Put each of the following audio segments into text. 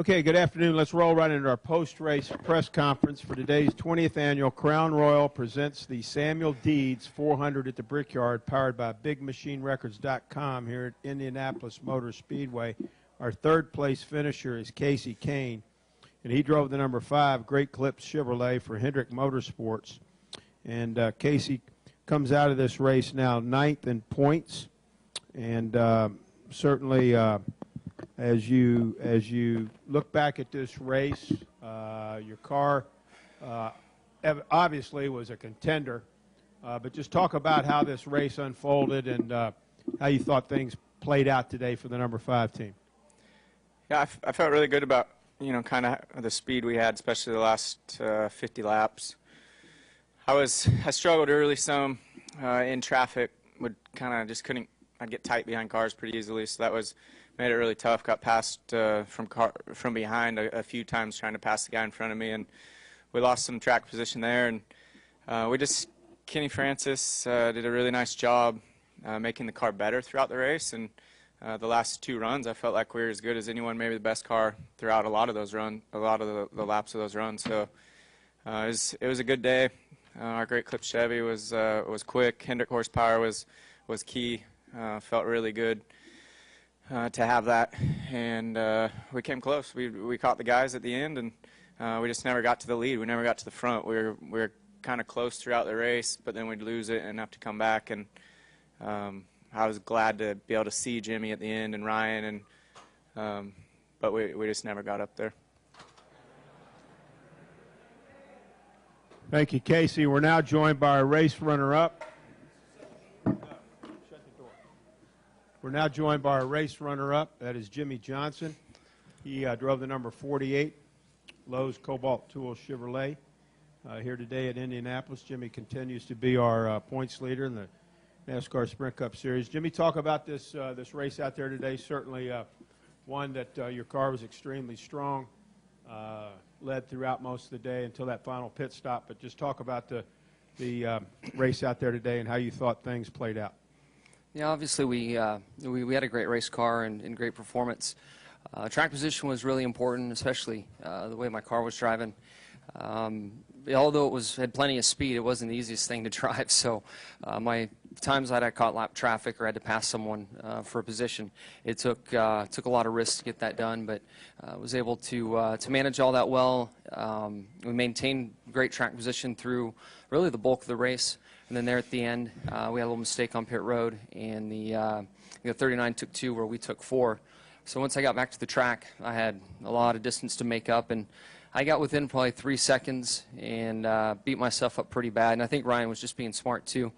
Okay, good afternoon. Let's roll right into our post-race press conference for today's 20th annual Crown Royal presents the Samuel Deeds 400 at the Brickyard, powered by BigMachineRecords.com here at Indianapolis Motor Speedway. Our third place finisher is Kasey Kane, and he drove the number 5 Great Clips Chevrolet for Hendrick Motorsports. And Kasey comes out of this race now 9th in points, and certainly as you look back at this race, your car obviously was a contender, but just talk about how this race unfolded and how you thought things played out today for the number 5 team. Yeah, I felt really good about, kind of the speed we had, especially the last 50 laps. I struggled early some in traffic, I'd get tight behind cars pretty easily, so that made it really tough. Got passed from behind a few times trying to pass the guy in front of me, and we lost some track position there. And Kenny Francis did a really nice job making the car better throughout the race. And the last 2 runs, I felt like we were as good as anyone, maybe the best car throughout a lot of those runs, a lot of the laps of those runs. So it was a good day. Our Great Clips Chevy was quick. Hendrick horsepower was key. Felt really good to have that, and we came close. We caught the guys at the end, and we just never got to the lead. We never got to the front. We were kind of close throughout the race, but then we'd lose it and have to come back. And I was glad to be able to see Jimmie at the end and Ryan, and but we just never got up there. Thank you, Kasey. We're now joined by our race runner-up. We're now joined by our race runner-up. That is Jimmie Johnson. He drove the number 48 Lowe's Cobalt Tool Chevrolet here today at Indianapolis. Jimmie continues to be our points leader in the NASCAR Sprint Cup Series. Jimmie, talk about this race out there today. Certainly one that your car was extremely strong, led throughout most of the day until that final pit stop. But just talk about the race out there today and how you thought things played out. Yeah, obviously we had a great race car and great performance. Track position was really important, especially the way my car was driving. Although it had plenty of speed, it wasn't the easiest thing to drive. So my times that I caught lap traffic or had to pass someone for a position, it took a lot of risks to get that done. But was able to manage all that well. We maintained great track position through really the bulk of the race. And then there at the end, we had a little mistake on pit road, and the 39 took 2 where we took 4. So once I got back to the track, I had a lot of distance to make up, and I got within probably 3 seconds and beat myself up pretty bad. And I think Ryan was just being smart too.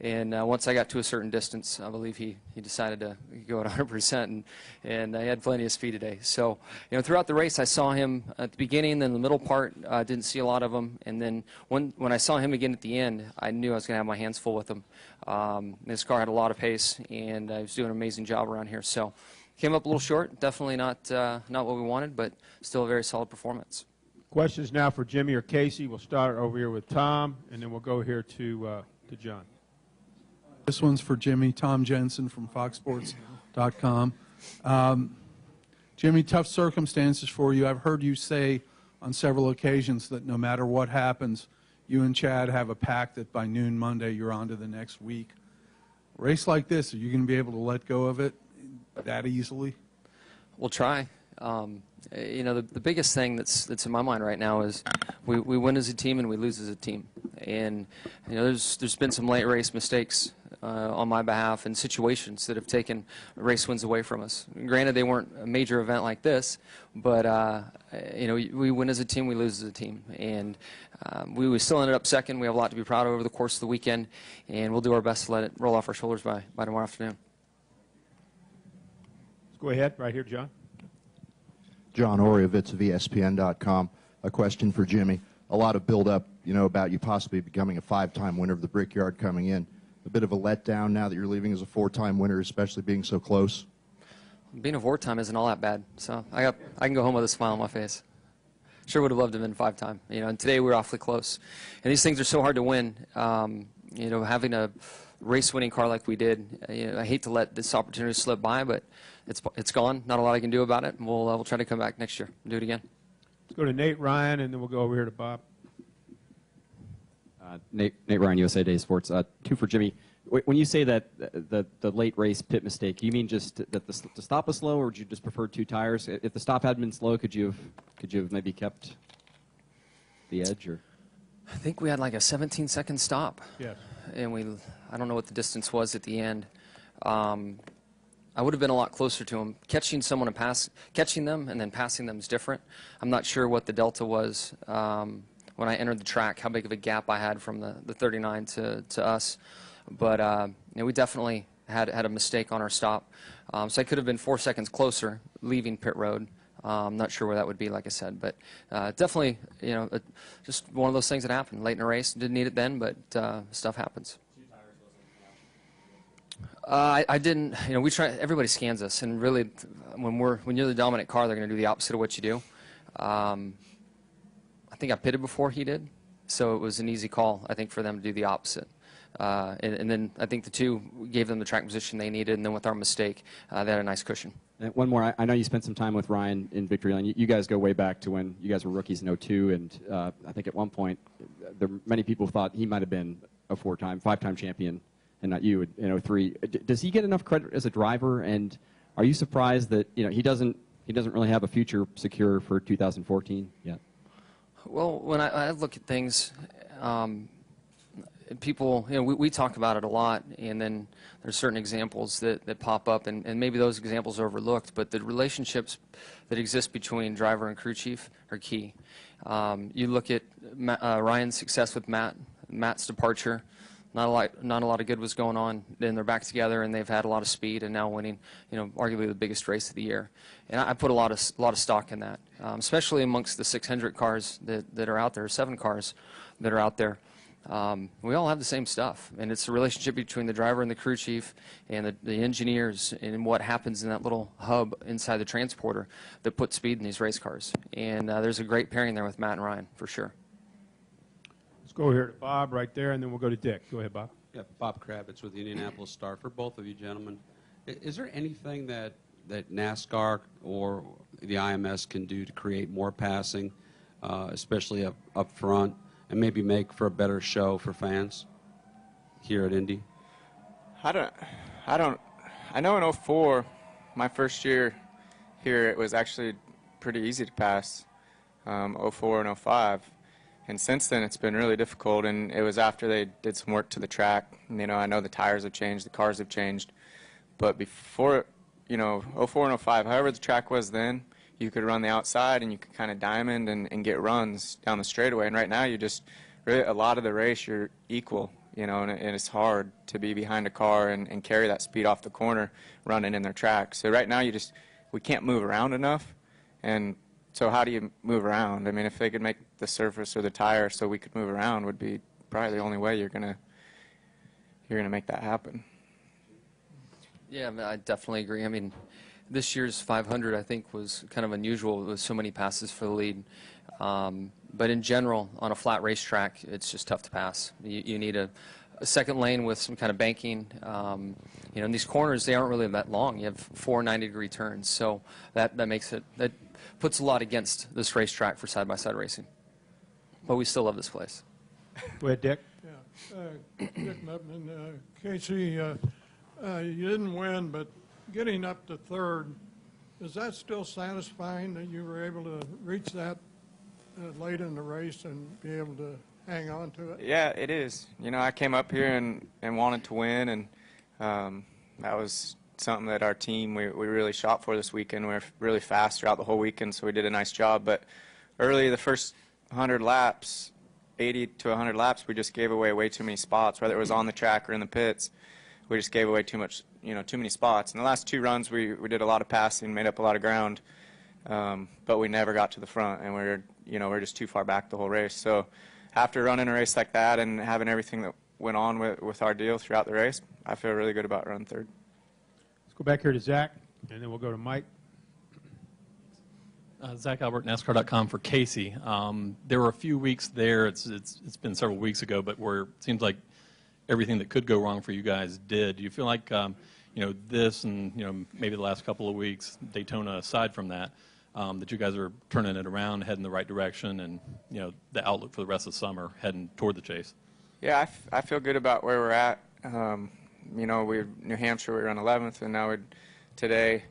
And once I got to a certain distance, I believe he decided to go at 100%, and I had plenty of speed today. So, throughout the race, I saw him at the beginning, then the middle part, didn't see a lot of him. And then when I saw him again at the end, I knew I was going to have my hands full with him. His car had a lot of pace, and he was doing an amazing job around here. So, came up a little short, definitely not what we wanted, but still a very solid performance. Questions now for Jimmie or Kasey. We'll start over here with Tom, and then we'll go here to John. This one's for Jimmie. Tom Jensen from FoxSports.com. Jimmie, tough circumstances for you. I've heard you say on several occasions that no matter what happens, you and Chad have a pact that by noon Monday you're on to the next week. A race like this, are you going to be able to let go of it that easily? We'll try. The biggest thing that's in my mind right now is we win as a team and we lose as a team. And there's been some late race mistakes on my behalf and situations that have taken race wins away from us. Granted, they weren't a major event like this, but we win as a team, we lose as a team, and we still ended up second. We have a lot to be proud of over the course of the weekend, and we'll do our best to let it roll off our shoulders by tomorrow afternoon. Let's go ahead, right here, John. John Oreovitz of ESPN.com. A question for Jimmie. A lot of build-up, about you possibly becoming a 5-time winner of the Brickyard coming in. A bit of a letdown now that you're leaving as a 4-time winner, especially being so close? Being a 4-time isn't all that bad, so I can go home with a smile on my face. Sure would have loved to have been 5-time, and today we were awfully close. And these things are so hard to win. Having a race-winning car like we did, I hate to let this opportunity slip by, but it's gone. Not a lot I can do about it. And we'll try to come back next year and do it again. Let's go to Nate Ryan, and then we'll go over here to Bob. Nate Ryan, USA Today Sports. Two for Jimmie. When you say that the late race pit mistake, you mean just that the stop was slow, or would you just prefer 2 tires? If the stop had been slow, could you have maybe kept the edge? Or I think we had like a 17-second stop. Yes. And I don't know what the distance was at the end. I would have been a lot closer to him. Catching someone and catching them and then passing them is different. I'm not sure what the delta was when I entered the track, how big of a gap I had from the 39 to us. But we definitely had a mistake on our stop. So I could have been 4 seconds closer leaving pit road. I'm not sure where that would be, like I said. But definitely, just one of those things that happened late in the race. Didn't need it then, but stuff happens. I didn't. We try. Everybody scans us, and really, when you're the dominant car, they're going to do the opposite of what you do. I think I pitted before he did, so it was an easy call, I think, for them to do the opposite. And then I think the two gave them the track position they needed, and then with our mistake, they had a nice cushion. And one more. I know you spent some time with Ryan in Victory Lane. You guys go way back to when you guys were rookies in '02, and I think at one point, many people thought he might have been a 5-time champion, and not you in '03. Does he get enough credit as a driver? And are you surprised that he doesn't really have a future secure for 2014 yet? Well, when I look at things, people, we talk about it a lot, and then there's certain examples that pop up, and maybe those examples are overlooked, but the relationships that exist between driver and crew chief are key. You look at Ryan's success with Matt's departure. Not a lot of good was going on. Then they're back together, and they've had a lot of speed, and now winning, arguably the biggest race of the year. And I put a lot of stock in that, especially amongst the 600 cars that are out there, 7 cars that are out there. We all have the same stuff, and it's the relationship between the driver and the crew chief and the engineers and what happens in that little hub inside the transporter that puts speed in these race cars. And there's a great pairing there with Matt and Ryan, for sure. Let's go here to Bob right there, and then we'll go to Dick. Go ahead, Bob. Yeah, Bob Kravitz with the Indianapolis Star. For both of you gentlemen, is there anything that NASCAR or the IMS can do to create more passing, especially up front, and maybe make for a better show for fans here at Indy? I know in '04, my first year here, it was actually pretty easy to pass, '04 and '05. And since then, it's been really difficult, and it was after they did some work to the track. I know the tires have changed, the cars have changed, but before, '04 and '05, however the track was then, you could run the outside and you could kind of diamond and get runs down the straightaway. And right now, really, a lot of the race, you're equal, and it's hard to be behind a car and carry that speed off the corner running in their track. So right now, we can't move around enough. And so how do you move around? I mean, if they could make the surface or the tire so we could move around, would be probably the only way you're gonna make that happen. Yeah, I definitely agree. I mean, this year's 500, I think, was kind of unusual with so many passes for the lead. But in general, on a flat racetrack, it's just tough to pass. You need a second lane with some kind of banking. In these corners, they aren't really that long. You have 4 90-degree turns, so that puts a lot against this racetrack for side-by-side racing. But we still love this place. Go ahead, Dick. Yeah, Dick Nutman. Kasey, you didn't win, but getting up to third, is that still satisfying that you were able to reach that late in the race and be able to hang on to it? Yeah, it is. I came up here and wanted to win, and that was something that our team, we really shot for this weekend. We were really fast throughout the whole weekend, so we did a nice job. But early, the first 100 laps, 80 to 100 laps, we just gave away way too many spots, whether it was on the track or in the pits. We just gave away too many spots. In the last 2 runs, we did a lot of passing, made up a lot of ground, but we never got to the front, and we're just too far back the whole race. So after running a race like that and having everything that went on with our deal throughout the race, I feel really good about running third. Let's go back here to Zach, and then we'll go to Mike. Zach Albert, NASCAR.com for Kasey. There were a few weeks there, it's been several weeks ago, but where it seems like everything that could go wrong for you guys did. Do you feel like this and, maybe the last couple of weeks, Daytona aside from that, that you guys are turning it around, heading the right direction, and, the outlook for the rest of the summer heading toward the chase? Yeah, I feel good about where we're at. We're New Hampshire, we were on 11th, and now today,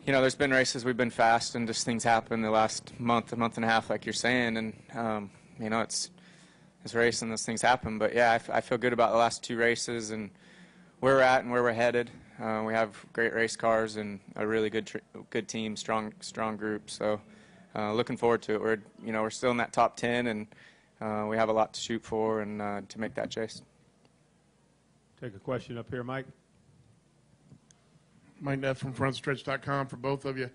there's been races we've been fast, and just things happen the last month and a half, like you're saying, and it's racing, those things happen. But yeah, I feel good about the last 2 races and where we're at and where we're headed. We have great race cars and a really good team, strong group. So looking forward to it. We're still in that top 10, and we have a lot to shoot for and to make that chase. Take a question up here, Mike. Mike Neff from frontstretch.com for both of you.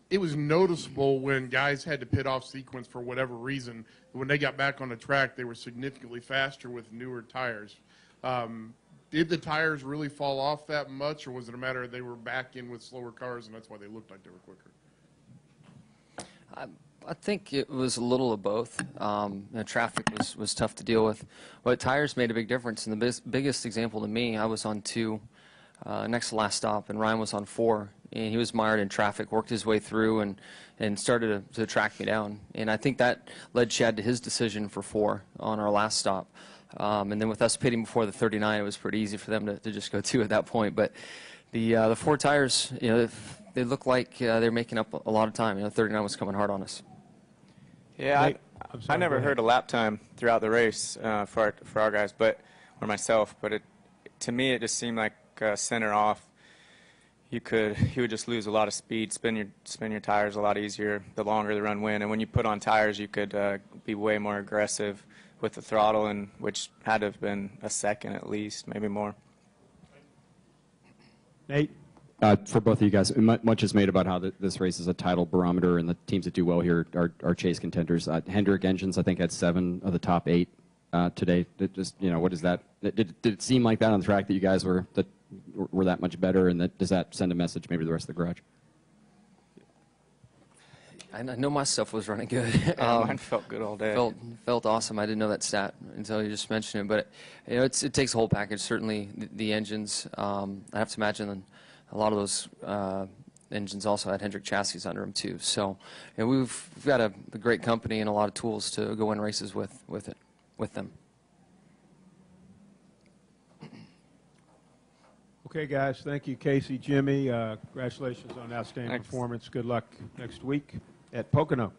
It was noticeable when guys had to pit off sequence for whatever reason. When they got back on the track, they were significantly faster with newer tires. Did the tires really fall off that much, or was it a matter of they were back in with slower cars and that's why they looked like they were quicker? I think it was a little of both. Traffic was tough to deal with, but tires made a big difference. And the biggest example to me, I was on 2 next to last stop, and Ryan was on 4, and he was mired in traffic, worked his way through, and started to track me down. And I think that led Chad to his decision for 4 on our last stop. And then with us pitting before the 39, it was pretty easy for them to just go 2 at that point. But the 4 tires, they look like they're making up a lot of time. 39 was coming hard on us. Yeah, I never heard a lap time throughout the race for our guys, or myself. But to me, it just seemed like center off. You would just lose a lot of speed, spin your tires a lot easier the longer the run went. And when you put on tires, you could be way more aggressive with the throttle, and which had to have been a second at least, maybe more. Nate? For both of you guys, much is made about how this race is a title barometer, and the teams that do well here are chase contenders. Hendrick Engines, I think, had 7 of the top 8 today. What is that? Did it seem like that on the track that you guys were that much better, and does that send a message maybe to the rest of the garage? I know my stuff was running good. Yeah, mine felt good all day. Felt awesome. I didn't know that stat until you just mentioned it. But it takes a whole package. Certainly the engines. I have to imagine a lot of those engines also had Hendrick chassis under them too. So we've got a great company and a lot of tools to go win races with them. Okay, guys. Thank you, Kasey, Jimmie. Congratulations on outstanding Thanks. performance. Good luck next week at Pocono.